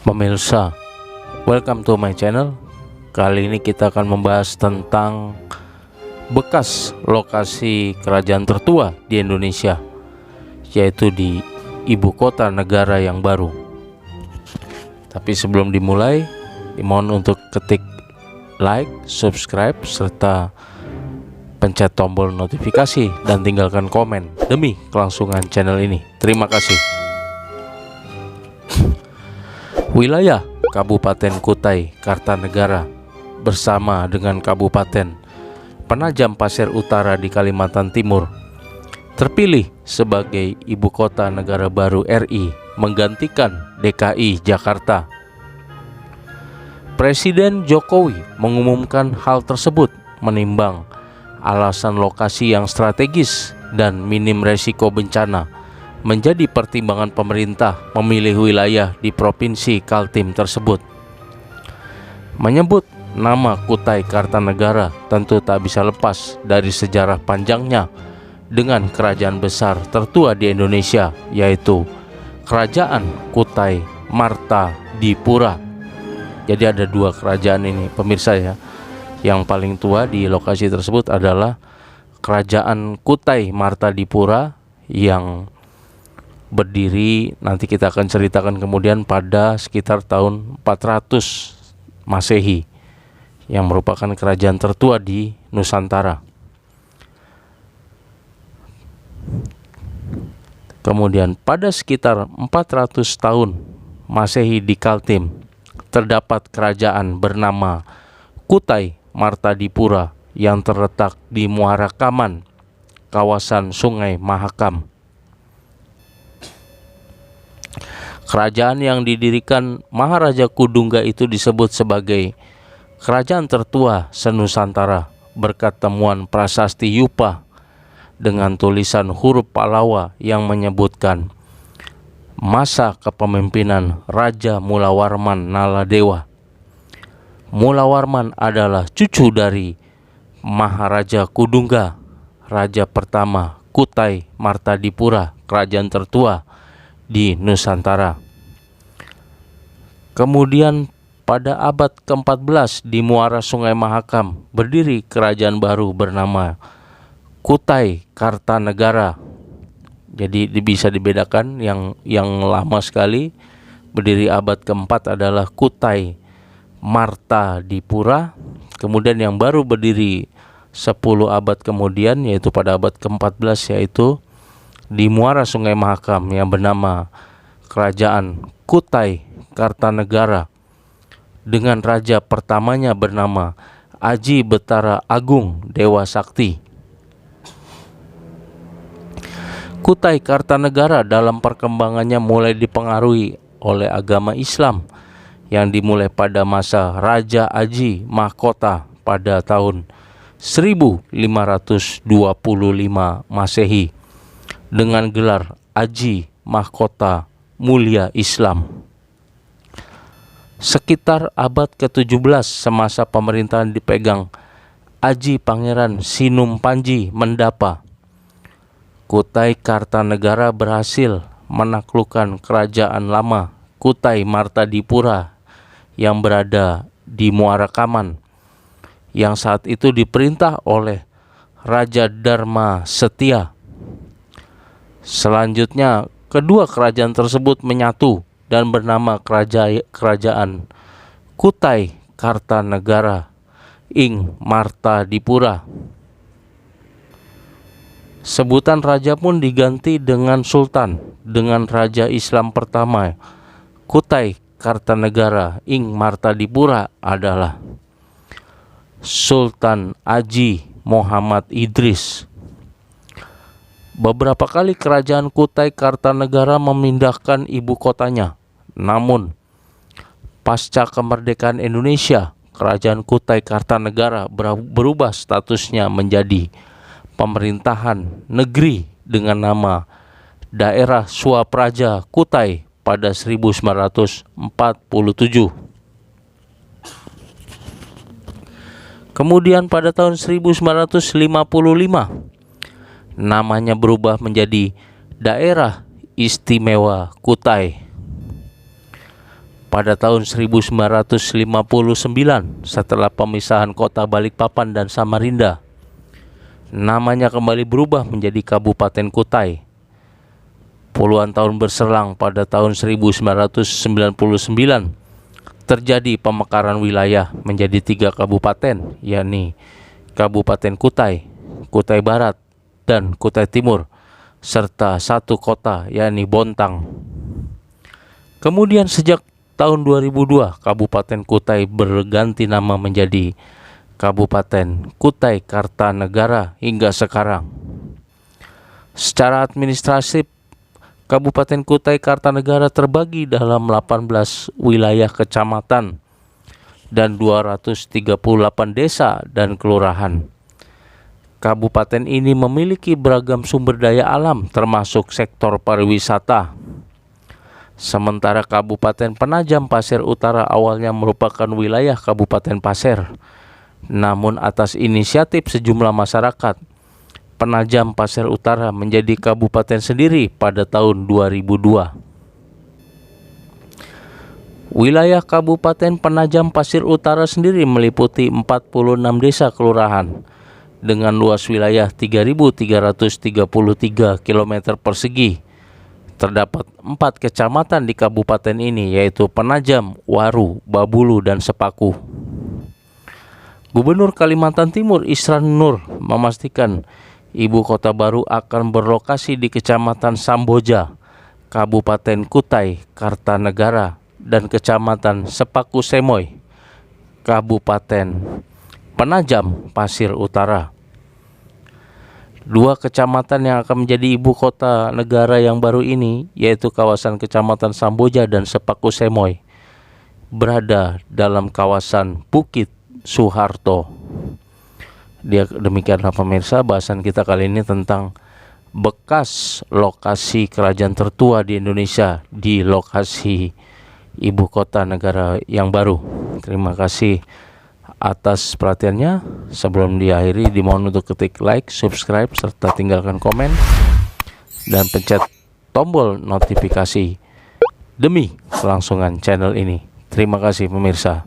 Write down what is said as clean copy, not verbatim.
Pemirsa, welcome to my channel. Kali ini kita akan membahas tentang bekas lokasi kerajaan tertua di Indonesia, yaitu di ibu kota negara yang baru. Tapi sebelum dimulai, dimohon untuk ketik like, subscribe, serta pencet tombol notifikasi dan tinggalkan komen demi kelangsungan channel ini. Terima kasih. Wilayah Kabupaten Kutai Kartanegara bersama dengan Kabupaten Penajam Pasir Utara di Kalimantan Timur terpilih sebagai ibu kota negara baru RI menggantikan DKI Jakarta. Presiden Jokowi mengumumkan hal tersebut menimbang alasan lokasi yang strategis dan minim resiko bencana menjadi pertimbangan pemerintah memilih wilayah di Provinsi Kaltim tersebut. Menyebut nama Kutai Kartanegara tentu tak bisa lepas dari sejarah panjangnya dengan kerajaan besar tertua di Indonesia, yaitu Kerajaan Kutai Martadipura. Jadi ada dua kerajaan ini, pemirsa ya. Yang paling tua di lokasi tersebut adalah Kerajaan Kutai Martadipura yang berdiri, nanti kita akan ceritakan kemudian, pada sekitar tahun 400 Masehi, yang merupakan kerajaan tertua di Nusantara. Kemudian pada sekitar 400 tahun Masehi di Kaltim terdapat kerajaan bernama Kutai Martadipura yang terletak di Muara Kaman, kawasan Sungai Mahakam. Kerajaan yang didirikan Maharaja Kudungga itu disebut sebagai kerajaan tertua senusantara berkat temuan prasasti Yupa dengan tulisan huruf Pallawa yang menyebutkan masa kepemimpinan Raja Mulawarman Naladewa. Mulawarman adalah cucu dari Maharaja Kudungga, raja pertama Kutai Martadipura, kerajaan tertua di Nusantara. Kemudian pada abad ke-14 di muara Sungai Mahakam berdiri kerajaan baru bernama Kutai Kartanegara. Jadi bisa dibedakan, yang lama sekali berdiri abad ke-4 adalah Kutai Martadipura. Kemudian yang baru berdiri 10 abad kemudian, yaitu pada abad ke-14, yaitu di muara Sungai Mahakam yang bernama Kerajaan Kutai Kartanegara dengan raja pertamanya bernama Aji Betara Agung Dewa Sakti. Kutai Kartanegara dalam perkembangannya mulai dipengaruhi oleh agama Islam yang dimulai pada masa Raja Aji Mahkota pada tahun 1525 Masehi dengan gelar Aji Mahkota Mulia Islam. Sekitar abad ke-17 semasa pemerintahan dipegang Aji Pangeran Sinum Panji Mendapa, Kutai Kartanegara berhasil menaklukkan kerajaan lama Kutai Martadipura yang berada di Muara Kaman, yang saat itu diperintah oleh Raja Dharma Setia. Selanjutnya kedua kerajaan tersebut menyatu dan bernama Kerajaan Kutai Kartanegara ing Martadipura. Sebutan raja pun diganti dengan sultan dengan raja Islam pertama Kutai Kartanegara ing Martadipura adalah Sultan Aji Muhammad Idris. Beberapa kali kerajaan Kutai Kartanegara memindahkan ibu kotanya. Namun, pasca kemerdekaan Indonesia, kerajaan Kutai Kartanegara berubah statusnya menjadi pemerintahan negeri dengan nama Daerah Swapraja Kutai pada 1947. Kemudian pada tahun 1955, namanya berubah menjadi Daerah Istimewa Kutai. pada tahun 1959 setelah pemisahan kota Balikpapan dan Samarinda. Namanya kembali berubah menjadi Kabupaten Kutai. Puluhan tahun berselang pada tahun 1999 terjadi pemekaran wilayah menjadi 3 kabupaten, yakni Kabupaten Kutai, Kutai Barat, dan Kutai Timur, serta 1 kota yakni Bontang. Kemudian sejak tahun 2002 Kabupaten Kutai berganti nama menjadi Kabupaten Kutai Kartanegara hingga sekarang. Secara administratif, Kabupaten Kutai Kartanegara terbagi dalam 18 wilayah kecamatan dan 238 desa dan kelurahan. Kabupaten ini memiliki beragam sumber daya alam termasuk sektor pariwisata. Sementara Kabupaten Penajam Pasir Utara awalnya merupakan wilayah Kabupaten Pasir. Namun atas inisiatif sejumlah masyarakat, Penajam Pasir Utara menjadi kabupaten sendiri pada tahun 2002. Wilayah Kabupaten Penajam Pasir Utara sendiri meliputi 46 desa kelurahan dengan luas wilayah 3.333 km persegi. Terdapat 4 kecamatan di kabupaten ini, yaitu Penajam, Waru, Babulu, dan Sepaku. Gubernur Kalimantan Timur Isran Nur memastikan ibu kota baru akan berlokasi di Kecamatan Samboja, Kabupaten Kutai Kartanegara, dan Kecamatan Sepaku Semoy, Kabupaten Penajam Pasir Utara. 2 kecamatan yang akan menjadi ibu kota negara yang baru ini, yaitu kawasan Kecamatan Samboja dan Sepaku Semoy, berada dalam kawasan Bukit Soeharto. Demikianlah pemirsa bahasan kita kali ini tentang bekas lokasi kerajaan tertua di Indonesia di lokasi ibu kota negara yang baru. Terima kasih atas perhatiannya. Sebelum diakhiri, dimohon untuk ketik like, subscribe, serta tinggalkan komen dan pencet tombol notifikasi demi kelangsungan channel ini. Terima kasih pemirsa.